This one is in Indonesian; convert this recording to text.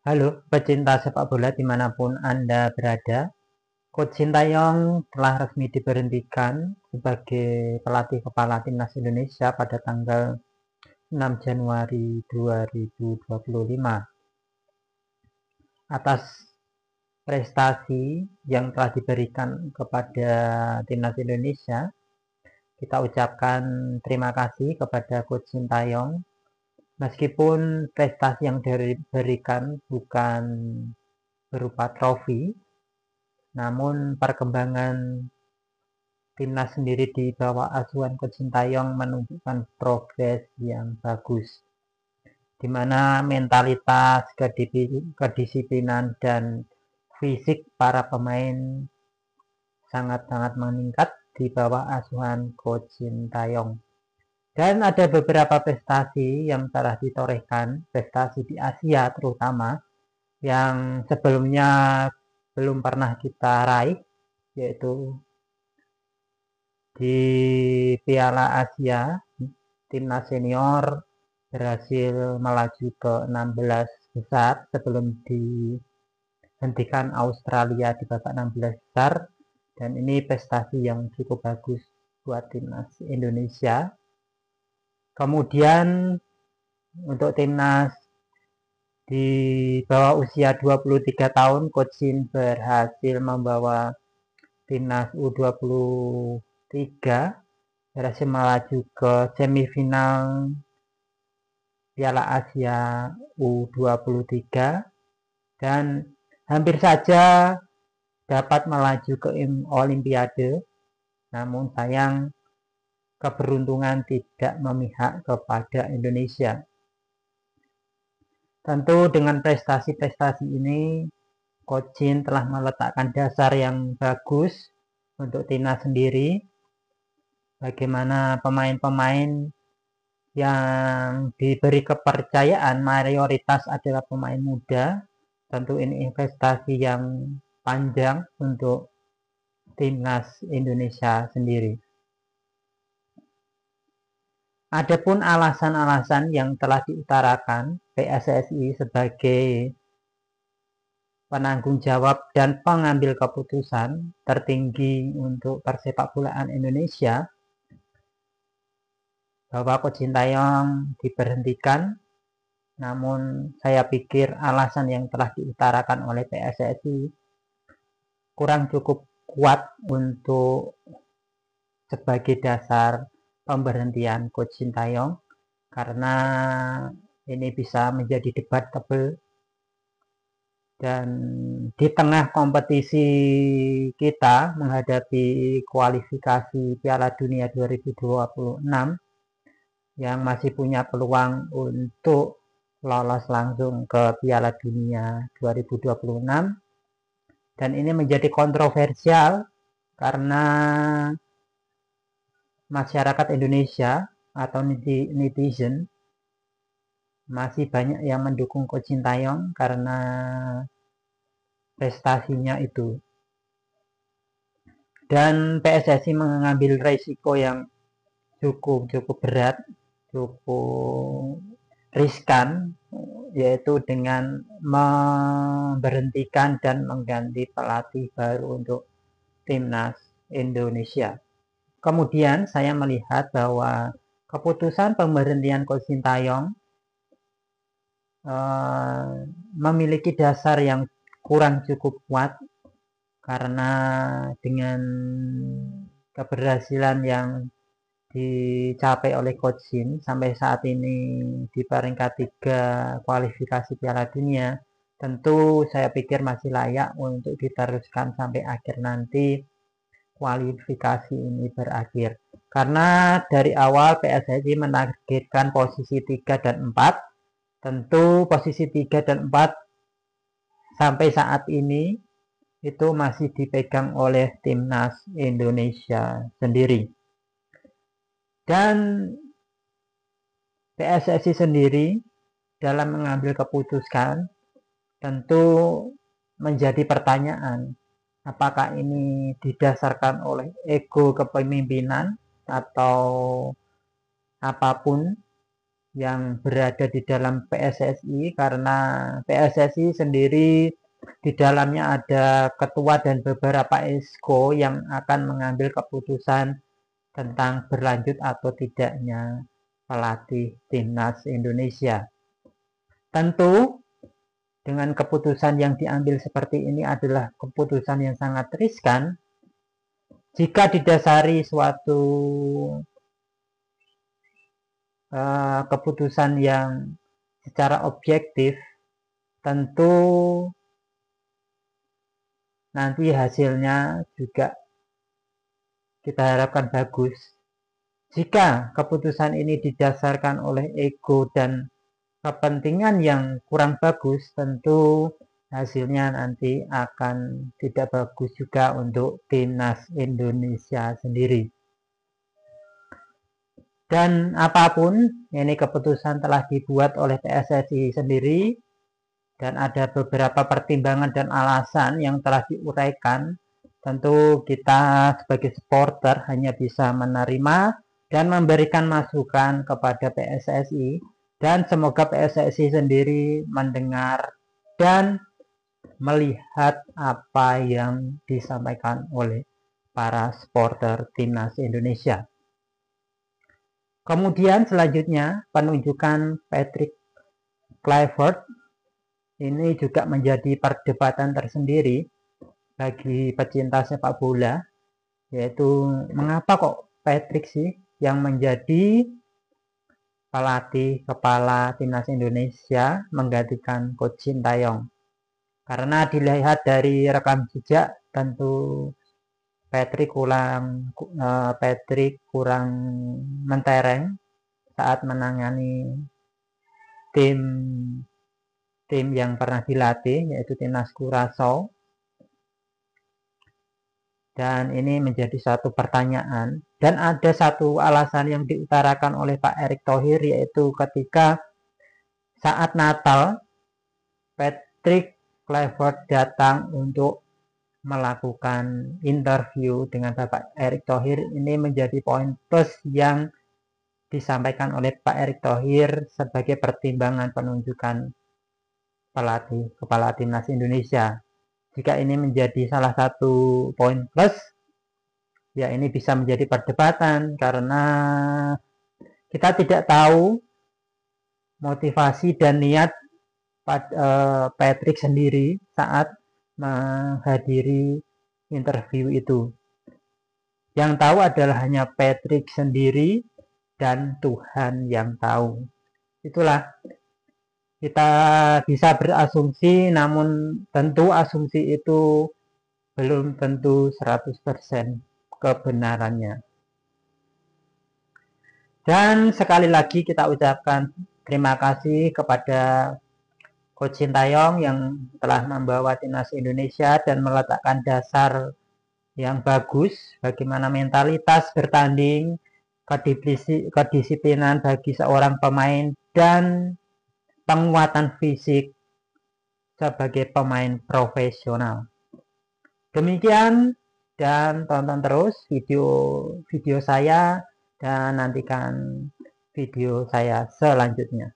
Halo, pecinta sepak bola dimanapun Anda berada. Coach Sintayong telah resmi diberhentikan sebagai pelatih kepala timnas Indonesia pada tanggal 6 Januari 2025 atas prestasi yang telah diberikan kepada timnas Indonesia. Kita ucapkan terima kasih kepada Coach Sintayong. Meskipun prestasi yang diberikan bukan berupa trofi, namun perkembangan timnas sendiri di bawah asuhan Coach Sintayong menunjukkan progres yang bagus, di mana mentalitas, kedisiplinan, dan fisik para pemain sangat-sangat meningkat di bawah asuhan Coach Sintayong. Dan ada beberapa prestasi yang telah ditorehkan, prestasi di Asia terutama, yang sebelumnya belum pernah kita raih, yaitu di Piala Asia, timnas senior berhasil melaju ke 16 besar sebelum dihentikan Australia di babak 16 besar, dan ini prestasi yang cukup bagus buat timnas Indonesia. Kemudian untuk timnas di bawah usia 23 tahun, Coach Shin berhasil membawa timnas U23 berhasil melaju ke semifinal Piala Asia U23 dan hampir saja dapat melaju ke Olimpiade, namun sayang keberuntungan tidak memihak kepada Indonesia. Tentu dengan prestasi-prestasi ini, Coach Shin telah meletakkan dasar yang bagus untuk timnas sendiri. Bagaimana pemain-pemain yang diberi kepercayaan mayoritas adalah pemain muda. Tentu ini investasi yang panjang untuk timnas Indonesia sendiri. Adapun alasan-alasan yang telah diutarakan PSSI sebagai penanggung jawab dan pengambil keputusan tertinggi untuk persepakbolaan Indonesia, bahwa Coach Sintayong diberhentikan, namun saya pikir alasan yang telah diutarakan oleh PSSI kurang cukup kuat untuk sebagai dasar pemberhentian Coach Sintayong, karena ini bisa menjadi debatable. Dan di tengah kompetisi kita menghadapi kualifikasi Piala Dunia 2026 yang masih punya peluang untuk lolos langsung ke Piala Dunia 2026, dan ini menjadi kontroversial karena masyarakat Indonesia atau netizen masih banyak yang mendukung Coach Sintayong karena prestasinya itu. Dan PSSI mengambil risiko yang cukup berat, cukup riskan, yaitu dengan memberhentikan dan mengganti pelatih baru untuk timnas Indonesia. Kemudian saya melihat bahwa keputusan pemberhentian Coach Sintayong memiliki dasar yang kurang cukup kuat, karena dengan keberhasilan yang dicapai oleh Coach Shin sampai saat ini di peringkat 3 kualifikasi Piala Dunia, tentu saya pikir masih layak untuk diteruskan sampai akhir nanti kualifikasi ini berakhir. Karena dari awal PSSI menargetkan posisi 3 dan 4. Tentu posisi 3 dan 4 sampai saat ini itu masih dipegang oleh timnas Indonesia sendiri. Dan PSSI sendiri dalam mengambil keputusan tentu menjadi pertanyaan, apakah ini didasarkan oleh ego kepemimpinan atau apapun. yang berada di dalam PSSI, karena PSSI sendiri di dalamnya ada ketua dan beberapa exco yang akan mengambil keputusan tentang berlanjut atau tidaknya pelatih timnas Indonesia. Tentu dengan keputusan yang diambil seperti ini adalah keputusan yang sangat riskan jika didasari suatu keputusan yang secara objektif. Tentu nanti hasilnya juga kita harapkan bagus. Jika keputusan ini didasarkan oleh ego dan kepentingan yang kurang bagus, tentu hasilnya nanti akan tidak bagus juga untuk timnas Indonesia sendiri. Dan apapun, ini keputusan telah dibuat oleh PSSI sendiri, dan ada beberapa pertimbangan dan alasan yang telah diuraikan. Tentu kita sebagai supporter hanya bisa menerima dan memberikan masukan kepada PSSI, dan semoga PSSI sendiri mendengar dan melihat apa yang disampaikan oleh para supporter timnas Indonesia. Kemudian selanjutnya penunjukan Patrick Kluivert ini juga menjadi perdebatan tersendiri bagi pecinta sepak bola, yaitu mengapa kok Patrick sih yang menjadi pelatih kepala timnas Indonesia menggantikan Coach Sintayong. Karena dilihat dari rekam jejak, tentu Patrick kurang mentereng saat menangani tim yang pernah dilatih, yaitu timnas Curaçao. Dan ini menjadi satu pertanyaan. Dan ada satu alasan yang diutarakan oleh Pak Erick Thohir, yaitu ketika saat Natal Patrick Kluivert datang untuk melakukan interview dengan Bapak Erick Thohir. Ini menjadi poin plus yang disampaikan oleh Pak Erick Thohir sebagai pertimbangan penunjukan pelatih kepala timnas Indonesia. Jika ini menjadi salah satu poin plus, ya ini bisa menjadi perdebatan karena kita tidak tahu motivasi dan niat Patrick sendiri saat menghadiri interview itu. Yang tahu adalah hanya Patrick sendiri dan Tuhan yang tahu. Itulah, kita bisa berasumsi, namun tentu asumsi itu belum tentu 100% kebenarannya. Dan sekali lagi kita ucapkan terima kasih kepada Coach Sintayong yang telah membawa timnas Indonesia dan meletakkan dasar yang bagus bagaimana mentalitas bertanding, kedisiplinan bagi seorang pemain, dan penguatan fisik sebagai pemain profesional. Demikian, dan tonton terus video saya dan nantikan video saya selanjutnya.